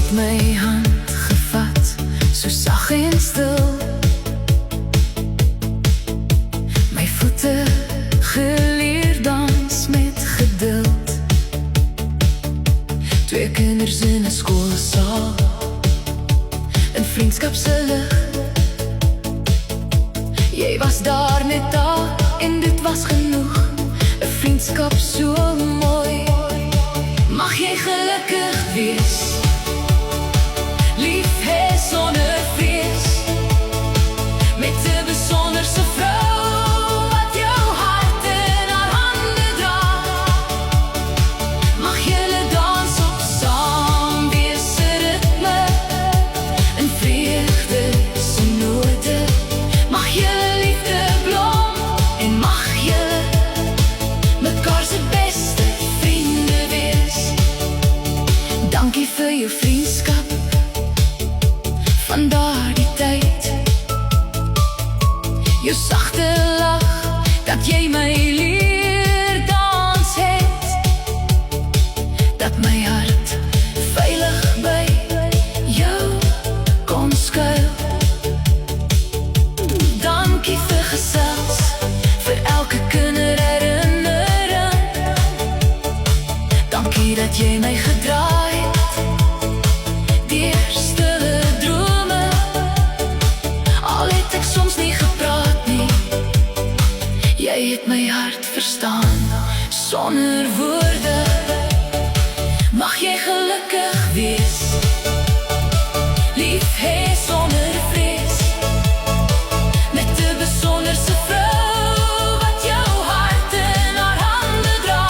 het my hand gevat, so sag en stil. My voete geleer dans met geduld. Twee kinders in 'n skoolsaal, 'n vriendskap se lig. Jy was daar net daar en dit was genoeg. 'n vriendskap so mooi. Mag jy gelukkig wees, lief hê sonder vrees, met 'n besonderse vrou wat jou hart in haar hande dra. Mag julle dans op saam wees se ritme, in vreugde se note. Mag julle liefde blom en mag julle mekaar se beste vriende wees. Dankie vir jou vriendskap van daardie tyd, jou sagte lach, dat jy my leer dans het, dat my hart veilig by jou kon skuil. Dankie vir gesels, vir elke kinderherinnering. Dankie dat jy my gedraai het deur stille drome. Al het ek soms nie gepraat nie, jy het my hart verstaan sonder woorde. Mag jy gelukkig wees, lief hê sonder vrees, met 'n besonderse vrou wat jou hart in haar hande dra.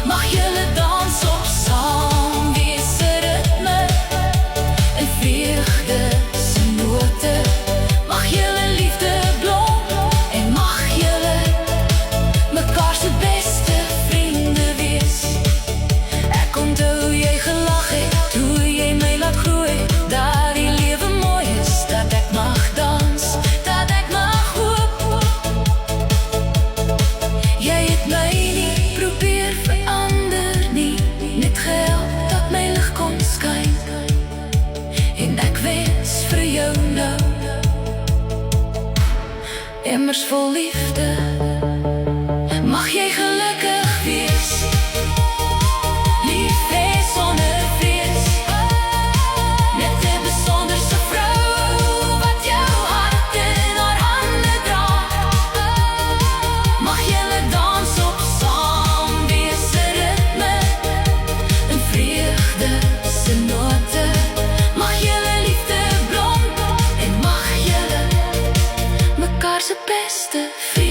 Mag julle dans op saam wees se ritme, in vreugde se note. Mag julle liefde blom en mag julle mekaar se beste vriende wees. Ek onthou jy gelag het toe jy my laat groei, dat die lewe mooi is, dat ek mag dans, dat ek mag hoop. Jy het my nie probeer verander nie, net gehelp dat my lig kon skyn. En ek wens vir jou nou immers vol liefde. Mag jy gelukkig wees, lief hê sonder vrees, met 'n besonderse vrou wat jou hart in haar hande dra. Mag julle dans op saam wees se ritme, in vreugde se note. Mag julle liefde blom en mag julle mekaar se beste vriende